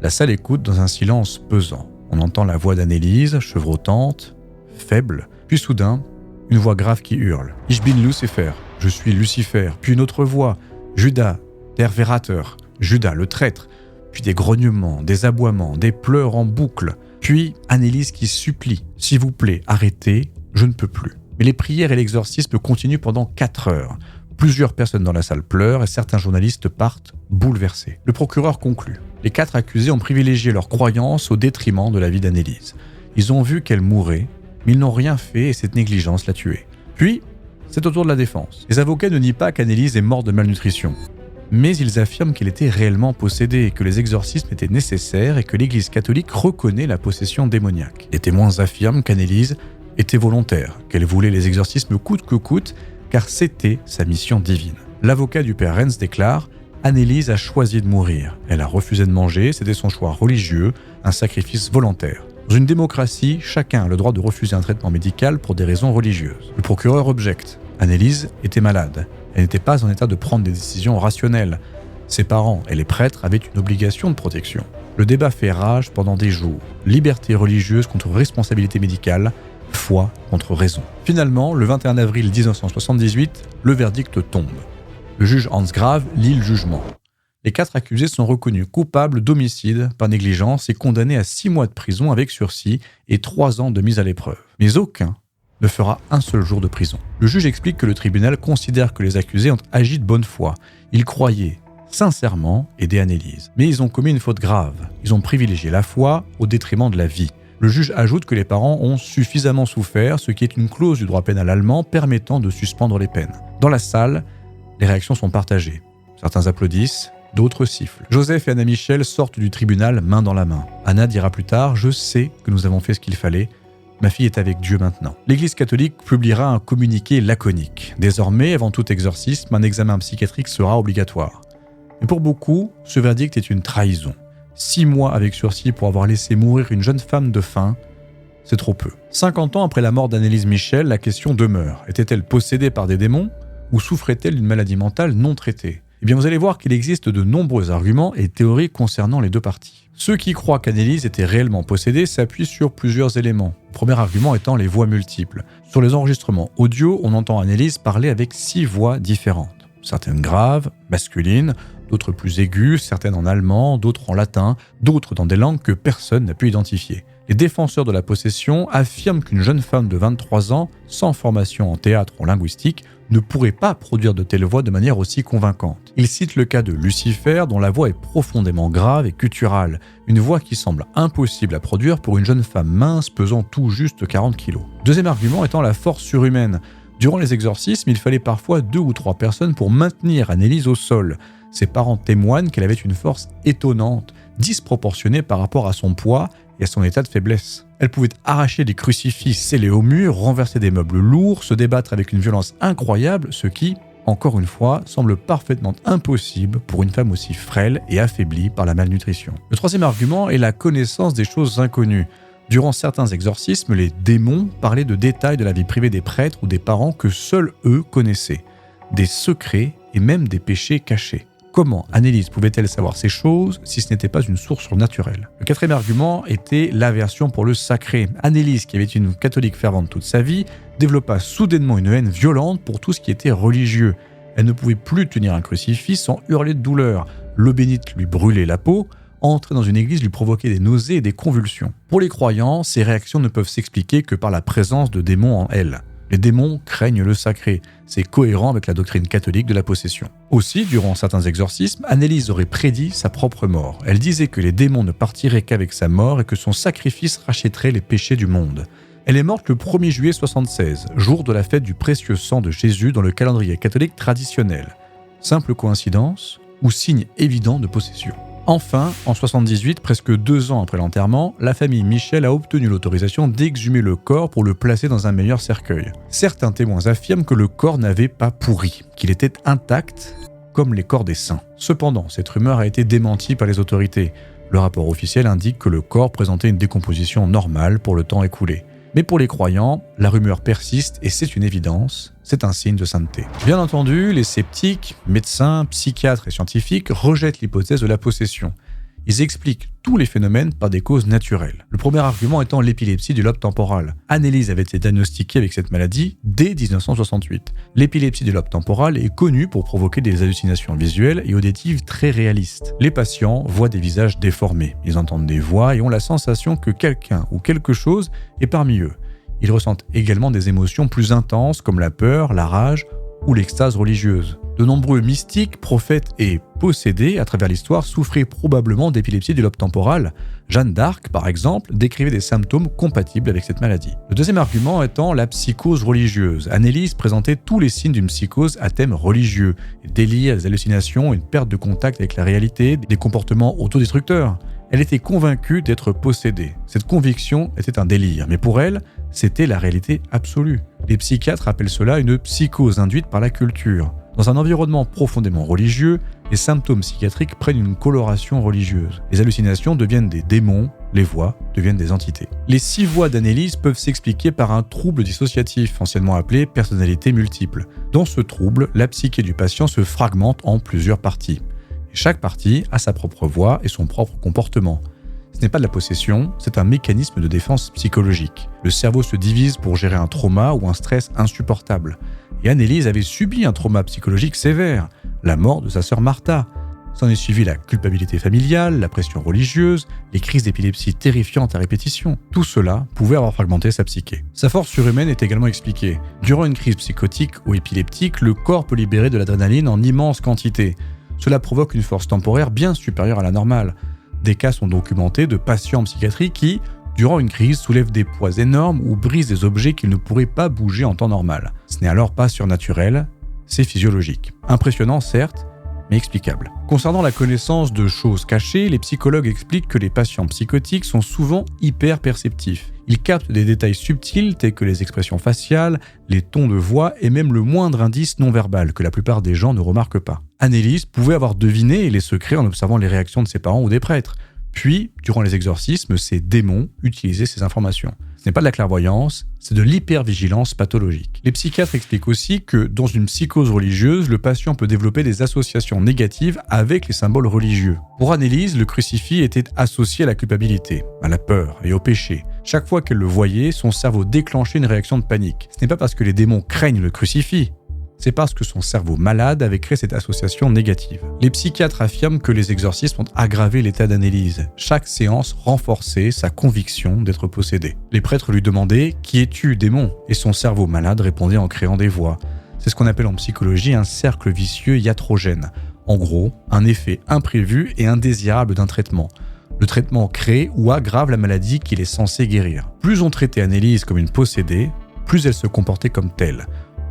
S1: La salle écoute dans un silence pesant. On entend la voix d'Anneliese, chevrotante, faible, puis soudain, une voix grave qui hurle. « Ich bin Lucifer » « Je suis Lucifer », puis une autre voix, « Judas, der Verräter » « Judas, le traître », puis des grognements, des aboiements, des pleurs en boucle, puis Anneliese qui supplie « S'il vous plaît, arrêtez, je ne peux plus ». Mais les prières et l'exorcisme continuent pendant 4 heures. Plusieurs personnes dans la salle pleurent et certains journalistes partent bouleversés. Le procureur conclut. Les 4 accusés ont privilégié leur croyance au détriment de la vie d'Anneliese. Ils ont vu qu'elle mourait, mais ils n'ont rien fait et cette négligence l'a tuée. Puis, c'est au tour de la défense. Les avocats ne nient pas qu'Anneliese est morte de malnutrition. Mais ils affirment qu'elle était réellement possédée, que les exorcismes étaient nécessaires et que l'Église catholique reconnaît la possession démoniaque. Les témoins affirment qu'Anneliese était volontaire, qu'elle voulait les exorcismes coûte que coûte, car c'était sa mission divine. L'avocat du père Renz déclare « Anneliese a choisi de mourir. Elle a refusé de manger, c'était son choix religieux, un sacrifice volontaire. Dans une démocratie, chacun a le droit de refuser un traitement médical pour des raisons religieuses. » Le procureur objecte. Anneliese était malade. Elle n'était pas en état de prendre des décisions rationnelles. Ses parents et les prêtres avaient une obligation de protection. Le débat fait rage pendant des jours. Liberté religieuse contre responsabilité médicale, foi contre raison. Finalement, le 21 avril 1978, le verdict tombe. Le juge Hans Grave lit le jugement. Les 4 accusés sont reconnus coupables d'homicide par négligence et condamnés à 6 mois de prison avec sursis et 3 ans de mise à l'épreuve. Mais aucun ne fera un seul jour de prison. Le juge explique que le tribunal considère que les accusés ont agi de bonne foi. Ils croyaient sincèrement aider Anneliese. Mais ils ont commis une faute grave. Ils ont privilégié la foi au détriment de la vie. Le juge ajoute que les parents ont suffisamment souffert, ce qui est une clause du droit pénal allemand permettant de suspendre les peines. Dans la salle, les réactions sont partagées. Certains applaudissent, d'autres sifflent. Joseph et Anna Michel sortent du tribunal main dans la main. Anna dira plus tard « Je sais que nous avons fait ce qu'il fallait. Ma fille est avec Dieu maintenant. » L'Église catholique publiera un communiqué laconique. Désormais, avant tout exorcisme, un examen psychiatrique sera obligatoire. Mais pour beaucoup, ce verdict est une trahison. 6 mois avec sursis pour avoir laissé mourir une jeune femme de faim, c'est trop peu. 50 ans après la mort d'Anneliese Michel, la question demeure. Était-elle possédée par des démons ou souffrait-elle d'une maladie mentale non traitée ? Eh bien, vous allez voir qu'il existe de nombreux arguments et théories concernant les 2 parties. Ceux qui croient qu'Anneliese était réellement possédée s'appuient sur plusieurs éléments. Le premier argument étant les voix multiples. Sur les enregistrements audio, on entend Anneliese parler avec 6 voix différentes. Certaines graves, masculines, d'autres plus aiguës, certaines en allemand, d'autres en latin, d'autres dans des langues que personne n'a pu identifier. Les défenseurs de la possession affirment qu'une jeune femme de 23 ans, sans formation en théâtre ou linguistique, ne pourrait pas produire de telles voix de manière aussi convaincante. Ils citent le cas de Lucifer, dont la voix est profondément grave et gutturale, une voix qui semble impossible à produire pour une jeune femme mince pesant tout juste 40 kg. Deuxième argument étant la force surhumaine. Durant les exorcismes, il fallait parfois 2 ou 3 personnes pour maintenir Anneliese au sol. Ses parents témoignent qu'elle avait une force étonnante, disproportionnée par rapport à son poids et à son état de faiblesse. Elle pouvait arracher des crucifix scellés au mur, renverser des meubles lourds, se débattre avec une violence incroyable, ce qui, encore une fois, semble parfaitement impossible pour une femme aussi frêle et affaiblie par la malnutrition. Le troisième argument est la connaissance des choses inconnues. Durant certains exorcismes, les démons parlaient de détails de la vie privée des prêtres ou des parents que seuls eux connaissaient, des secrets et même des péchés cachés. Comment Anneliese pouvait-elle savoir ces choses si ce n'était pas une source surnaturelle? Le quatrième argument était l'aversion pour le sacré. Anneliese, qui avait été une catholique fervente toute sa vie, développa soudainement une haine violente pour tout ce qui était religieux. Elle ne pouvait plus tenir un crucifix sans hurler de douleur. L'eau bénite lui brûlait la peau. Entrer dans une église lui provoquait des nausées et des convulsions. Pour les croyants, ces réactions ne peuvent s'expliquer que par la présence de démons en elle. Les démons craignent le sacré. C'est cohérent avec la doctrine catholique de la possession. Aussi, durant certains exorcismes, Anneliese aurait prédit sa propre mort. Elle disait que les démons ne partiraient qu'avec sa mort et que son sacrifice rachèterait les péchés du monde. Elle est morte le 1er juillet 1976, jour de la fête du précieux sang de Jésus dans le calendrier catholique traditionnel. Simple coïncidence ou signe évident de possession? Enfin, en 1978, presque 2 ans après l'enterrement, la famille Michel a obtenu l'autorisation d'exhumer le corps pour le placer dans un meilleur cercueil. Certains témoins affirment que le corps n'avait pas pourri, qu'il était intact, comme les corps des saints. Cependant, cette rumeur a été démentie par les autorités. Le rapport officiel indique que le corps présentait une décomposition normale pour le temps écoulé. Mais pour les croyants, la rumeur persiste et c'est une évidence, c'est un signe de sainteté. Bien entendu, les sceptiques, médecins, psychiatres et scientifiques rejettent l'hypothèse de la possession. Ils expliquent tous les phénomènes par des causes naturelles. Le premier argument étant l'épilepsie du lobe temporal. Anneliese avait été diagnostiquée avec cette maladie dès 1968. L'épilepsie du lobe temporal est connue pour provoquer des hallucinations visuelles et auditives très réalistes. Les patients voient des visages déformés, ils entendent des voix et ont la sensation que quelqu'un ou quelque chose est parmi eux. Ils ressentent également des émotions plus intenses comme la peur, la rage ou l'extase religieuse. De nombreux mystiques, prophètes et possédés à travers l'histoire souffraient probablement d'épilepsie du lobe temporal. Jeanne d'Arc, par exemple, décrivait des symptômes compatibles avec cette maladie. Le deuxième argument étant la psychose religieuse. Anneliese présentait tous les signes d'une psychose à thème religieux. Des délires, des hallucinations, une perte de contact avec la réalité, des comportements autodestructeurs. Elle était convaincue d'être possédée. Cette conviction était un délire, mais pour elle, c'était la réalité absolue. Les psychiatres appellent cela une psychose induite par la culture. Dans un environnement profondément religieux, les symptômes psychiatriques prennent une coloration religieuse. Les hallucinations deviennent des démons, les voix deviennent des entités. Les 6 voix d'Anneliese peuvent s'expliquer par un trouble dissociatif, anciennement appelé personnalité multiple. Dans ce trouble, la psyché du patient se fragmente en plusieurs parties. Et chaque partie a sa propre voix et son propre comportement. Ce n'est pas de la possession, c'est un mécanisme de défense psychologique. Le cerveau se divise pour gérer un trauma ou un stress insupportable. Et Anneliese avait subi un trauma psychologique sévère, la mort de sa sœur Martha. S'en est suivi la culpabilité familiale, la pression religieuse, les crises d'épilepsie terrifiantes à répétition. Tout cela pouvait avoir fragmenté sa psyché. Sa force surhumaine est également expliquée. Durant une crise psychotique ou épileptique, le corps peut libérer de l'adrénaline en immense quantité. Cela provoque une force temporaire bien supérieure à la normale. Des cas sont documentés de patients en psychiatrie qui, durant une crise, soulèvent des poids énormes ou brisent des objets qu'ils ne pourraient pas bouger en temps normal. Ce n'est alors pas surnaturel, c'est physiologique. Impressionnant certes, mais explicable. Concernant la connaissance de choses cachées, les psychologues expliquent que les patients psychotiques sont souvent hyper perceptifs. Ils captent des détails subtils tels que les expressions faciales, les tons de voix et même le moindre indice non verbal que la plupart des gens ne remarquent pas. Anneliese pouvait avoir deviné les secrets en observant les réactions de ses parents ou des prêtres. Puis, durant les exorcismes, ces démons utilisaient ces informations. Ce n'est pas de la clairvoyance, c'est de l'hypervigilance pathologique. Les psychiatres expliquent aussi que, dans une psychose religieuse, le patient peut développer des associations négatives avec les symboles religieux. Pour Anneliese, le crucifix était associé à la culpabilité, à la peur et au péché. Chaque fois qu'elle le voyait, son cerveau déclenchait une réaction de panique. Ce n'est pas parce que les démons craignent le crucifix, c'est parce que son cerveau malade avait créé cette association négative. Les psychiatres affirment que les exorcismes ont aggravé l'état d'Anneliese. Chaque séance renforçait sa conviction d'être possédée. Les prêtres lui demandaient « Qui es-tu, démon ?» et son cerveau malade répondait en créant des voix. C'est ce qu'on appelle en psychologie un cercle vicieux iatrogène. En gros, un effet imprévu et indésirable d'un traitement. Le traitement crée ou aggrave la maladie qu'il est censé guérir. Plus on traitait Anneliese comme une possédée, plus elle se comportait comme telle.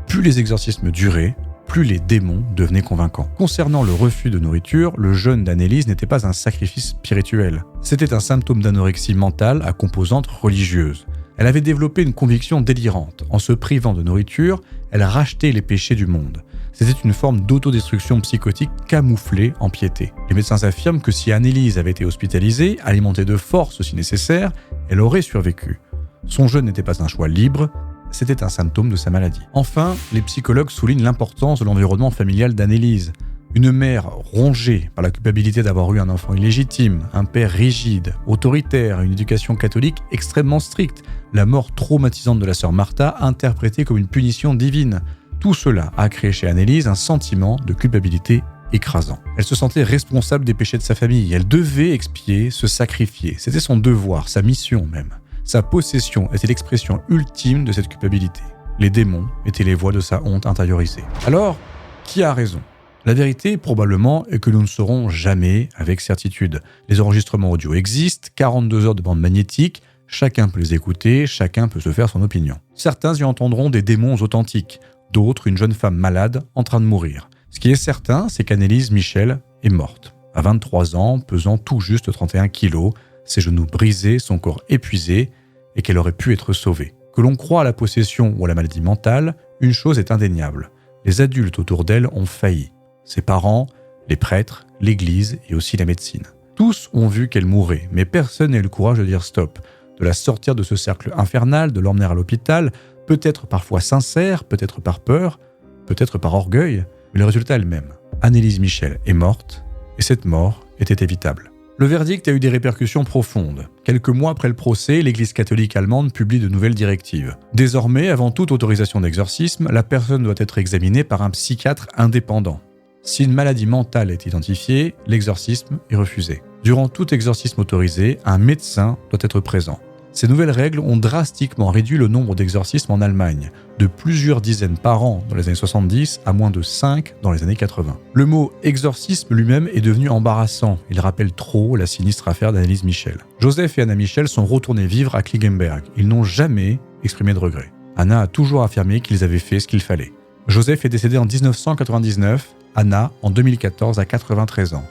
S1: Plus les exorcismes duraient, plus les démons devenaient convaincants. Concernant le refus de nourriture, le jeûne d'Annelise n'était pas un sacrifice spirituel. C'était un symptôme d'anorexie mentale à composante religieuse. Elle avait développé une conviction délirante. En se privant de nourriture, elle rachetait les péchés du monde. C'était une forme d'autodestruction psychotique camouflée en piété. Les médecins affirment que si Annelise avait été hospitalisée, alimentée de force si nécessaire, elle aurait survécu. Son jeûne n'était pas un choix libre, c'était un symptôme de sa maladie. Enfin, les psychologues soulignent l'importance de l'environnement familial d'Annelise. Une mère rongée par la culpabilité d'avoir eu un enfant illégitime, un père rigide, autoritaire, une éducation catholique extrêmement stricte, la mort traumatisante de la sœur Martha interprétée comme une punition divine. Tout cela a créé chez Annelise un sentiment de culpabilité écrasant. Elle se sentait responsable des péchés de sa famille. Elle devait expier, se sacrifier. C'était son devoir, sa mission même. Sa possession était l'expression ultime de cette culpabilité. Les démons étaient les voix de sa honte intériorisée. Alors, qui a raison ? La vérité, probablement, est que nous ne saurons jamais avec certitude. Les enregistrements audio existent, 42 heures de bande magnétique, chacun peut les écouter, chacun peut se faire son opinion. Certains y entendront des démons authentiques, d'autres une jeune femme malade en train de mourir. Ce qui est certain, c'est qu'Annelise Michel est morte. À 23 ans, pesant tout juste 31 kilos, ses genoux brisés, son corps épuisé, et qu'elle aurait pu être sauvée. Que l'on croit à la possession ou à la maladie mentale, une chose est indéniable. Les adultes autour d'elle ont failli. Ses parents, les prêtres, l'église et aussi la médecine. Tous ont vu qu'elle mourait, mais personne n'a eu le courage de dire stop, de la sortir de ce cercle infernal, de l'emmener à l'hôpital, peut-être parfois sincère, peut-être par peur, peut-être par orgueil, mais le résultat est le même. Annelise Michel est morte, et cette mort était évitable. Le verdict a eu des répercussions profondes. Quelques mois après le procès, l'Église catholique allemande publie de nouvelles directives. Désormais, avant toute autorisation d'exorcisme, la personne doit être examinée par un psychiatre indépendant. Si une maladie mentale est identifiée, l'exorcisme est refusé. Durant tout exorcisme autorisé, un médecin doit être présent. Ces nouvelles règles ont drastiquement réduit le nombre d'exorcismes en Allemagne, de plusieurs dizaines par an dans les années 70 à moins de 5 dans les années 80. Le mot exorcisme lui-même est devenu embarrassant, il rappelle trop la sinistre affaire d'Annelise Michel. Joseph et Anna Michel sont retournés vivre à Klingenberg, ils n'ont jamais exprimé de regret. Anna a toujours affirmé qu'ils avaient fait ce qu'il fallait. Joseph est décédé en 1999, Anna en 2014 à 93 ans.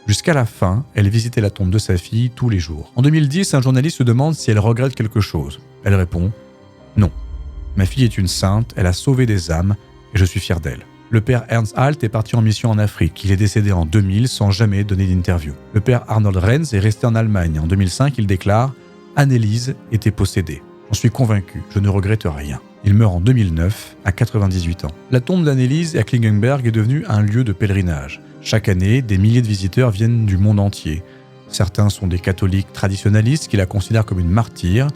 S1: Jusqu'à la fin, elle visitait la tombe de sa fille tous les jours. En 2010, un journaliste se demande si elle regrette quelque chose. Elle répond « Non. Ma fille est une sainte, elle a sauvé des âmes et je suis fier d'elle. » Le père Ernst Halt est parti en mission en Afrique. Il est décédé en 2000 sans jamais donner d'interview. Le père Arnold Renz est resté en Allemagne. En 2005, il déclare « Annelise était possédée. J'en suis convaincu, je ne regrette rien. » Il meurt en 2009, à 98 ans. La tombe d'Annelise à Klingenberg est devenue un lieu de pèlerinage. Chaque année, des milliers de visiteurs viennent du monde entier. Certains sont des catholiques traditionnalistes qui la considèrent comme une martyre,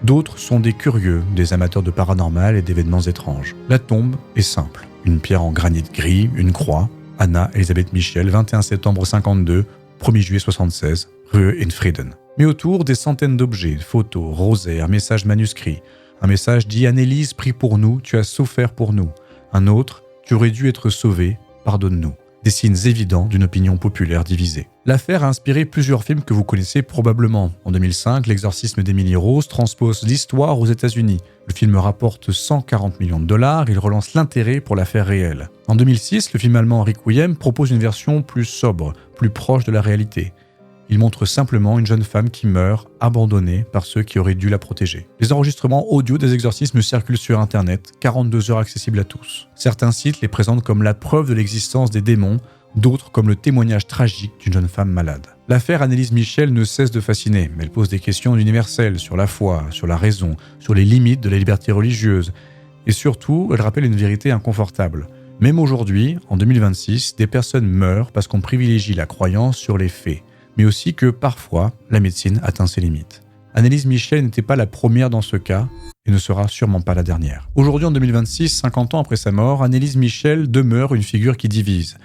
S1: d'autres sont des curieux, des amateurs de paranormal et d'événements étranges. La tombe est simple. Une pierre en granit gris, une croix. Anna Elisabeth Michel, 21 septembre 52, 1er juillet 76, rue Frieden. Mais autour, des centaines d'objets, photos, rosaires, messages manuscrits. Un message dit « Annelise, prie pour nous, tu as souffert pour nous ». Un autre « Tu aurais dû être sauvée, pardonne-nous ». Des signes évidents d'une opinion populaire divisée. L'affaire a inspiré plusieurs films que vous connaissez probablement. En 2005, L'exorcisme d'Emily Rose transpose l'histoire aux États-Unis. Le film rapporte 140 millions de dollars, il relance l'intérêt pour l'affaire réelle. En 2006, le film allemand Requiem propose une version plus sobre, plus proche de la réalité. Il montre simplement une jeune femme qui meurt, abandonnée par ceux qui auraient dû la protéger. Les enregistrements audio des exorcismes circulent sur Internet, 42 heures accessibles à tous. Certains sites les présentent comme la preuve de l'existence des démons, d'autres comme le témoignage tragique d'une jeune femme malade. L'affaire Annelise Michel ne cesse de fasciner, mais elle pose des questions universelles sur la foi, sur la raison, sur les limites de la liberté religieuse. Et surtout, elle rappelle une vérité inconfortable. Même aujourd'hui, en 2026, des personnes meurent parce qu'on privilégie la croyance sur les faits, mais aussi que, parfois, la médecine atteint ses limites. Annelise Michel n'était pas la première dans ce cas, et ne sera sûrement pas la dernière. Aujourd'hui, en 2026, 50 ans après sa mort, Annelise Michel demeure une figure qui divise.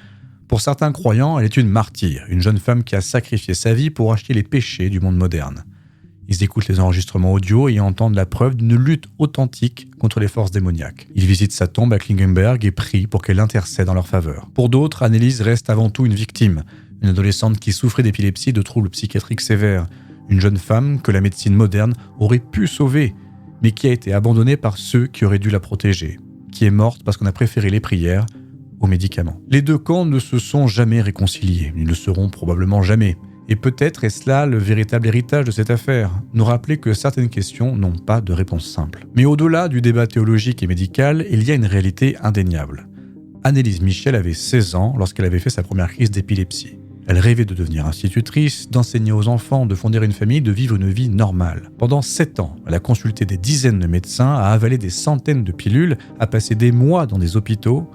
S1: Pour certains croyants, elle est une martyre, une jeune femme qui a sacrifié sa vie pour acheter les péchés du monde moderne. Ils écoutent les enregistrements audio et entendent la preuve d'une lutte authentique contre les forces démoniaques. Ils visitent sa tombe à Klingenberg et prient pour qu'elle intercède en leur faveur. Pour d'autres, Annelise reste avant tout une victime, une adolescente qui souffrait d'épilepsie et de troubles psychiatriques sévères, une jeune femme que la médecine moderne aurait pu sauver, mais qui a été abandonnée par ceux qui auraient dû la protéger, qui est morte parce qu'on a préféré les prières aux médicaments. Les deux camps ne se sont jamais réconciliés, ils ne le seront probablement jamais. Et peut-être est-ce là le véritable héritage de cette affaire, nous rappeler que certaines questions n'ont pas de réponse simple. Mais au-delà du débat théologique et médical, il y a une réalité indéniable. Annelise Michel avait 16 ans lorsqu'elle avait fait sa première crise d'épilepsie. Elle rêvait de devenir institutrice, d'enseigner aux enfants, de fonder une famille, de vivre une vie normale. Pendant 7 ans, elle a consulté des dizaines de médecins, a avalé des centaines de pilules, a passé des mois dans des hôpitaux.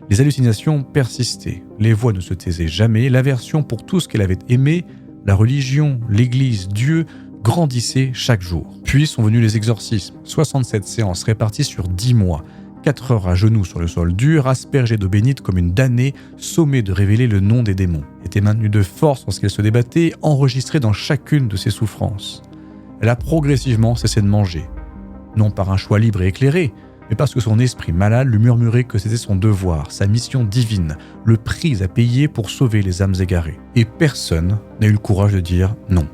S1: Les hallucinations persistaient, les voix ne se taisaient jamais, l'aversion pour tout ce qu'elle avait aimé, la religion, l'Église, Dieu, grandissait chaque jour. Puis sont venus les exorcismes, 67 séances réparties sur 10 mois, 4 heures à genoux sur le sol dur, aspergée d'eau bénite comme une damnée, sommée de révéler le nom des démons. Était maintenue de force lorsqu'elle se débattait, enregistrée dans chacune de ses souffrances. Elle a progressivement cessé de manger. Non par un choix libre et éclairé, mais parce que son esprit malade lui murmurait que c'était son devoir, sa mission divine, le prix à payer pour sauver les âmes égarées. Et personne n'a eu le courage de dire non.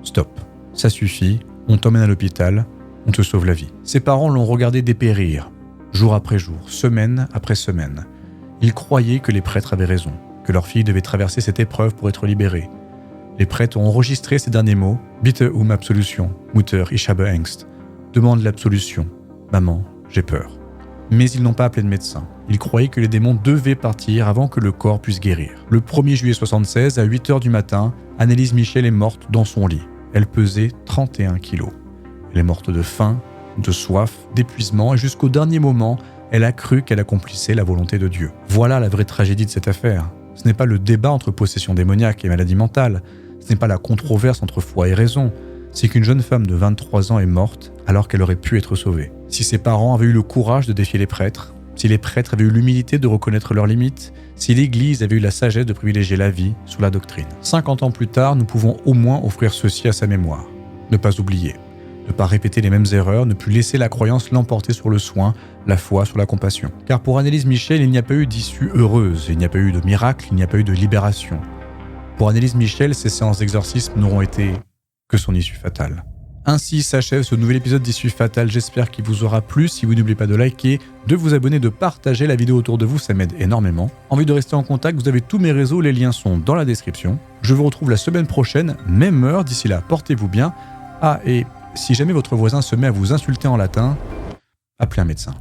S1: Stop, ça suffit, on t'emmène à l'hôpital, on te sauve la vie. Ses parents l'ont regardé dépérir, jour après jour, semaine après semaine. Ils croyaient que les prêtres avaient raison, que leur fille devait traverser cette épreuve pour être libérée. Les prêtres ont enregistré ces derniers mots « Bitte um Absolution, Mutter, ich habe Angst » « Demande l'absolution, maman, j'ai peur ». Mais ils n'ont pas appelé de médecin. Ils croyaient que les démons devaient partir avant que le corps puisse guérir. Le 1er juillet 1976, à 8h du matin, Annelise Michel est morte dans son lit. Elle pesait 31 kilos. Elle est morte de faim, de soif, d'épuisement, et jusqu'au dernier moment, elle a cru qu'elle accomplissait la volonté de Dieu. Voilà la vraie tragédie de cette affaire. Ce n'est pas le débat entre possession démoniaque et maladie mentale. Ce n'est pas la controverse entre foi et raison. C'est qu'une jeune femme de 23 ans est morte alors qu'elle aurait pu être sauvée. Si ses parents avaient eu le courage de défier les prêtres, si les prêtres avaient eu l'humilité de reconnaître leurs limites, si l'Église avait eu la sagesse de privilégier la vie sur la doctrine. 50 ans plus tard, nous pouvons au moins offrir ceci à sa mémoire. Ne pas oublier. Ne pas répéter les mêmes erreurs, ne plus laisser la croyance l'emporter sur le soin, la foi sur la compassion. Car pour Annelise Michel, il n'y a pas eu d'issue heureuse, il n'y a pas eu de miracle, il n'y a pas eu de libération. Pour Annelise Michel, ces séances d'exorcisme n'auront été que son issue fatale. Ainsi s'achève ce nouvel épisode d'Issue Fatale, j'espère qu'il vous aura plu. Si vous n'oubliez pas de liker, de vous abonner, de partager la vidéo autour de vous, ça m'aide énormément. Envie de rester en contact, vous avez tous mes réseaux, les liens sont dans la description. Je vous retrouve la semaine prochaine, même heure, d'ici là, portez-vous bien. Ah, et si jamais votre voisin se met à vous insulter en latin, appelez un médecin.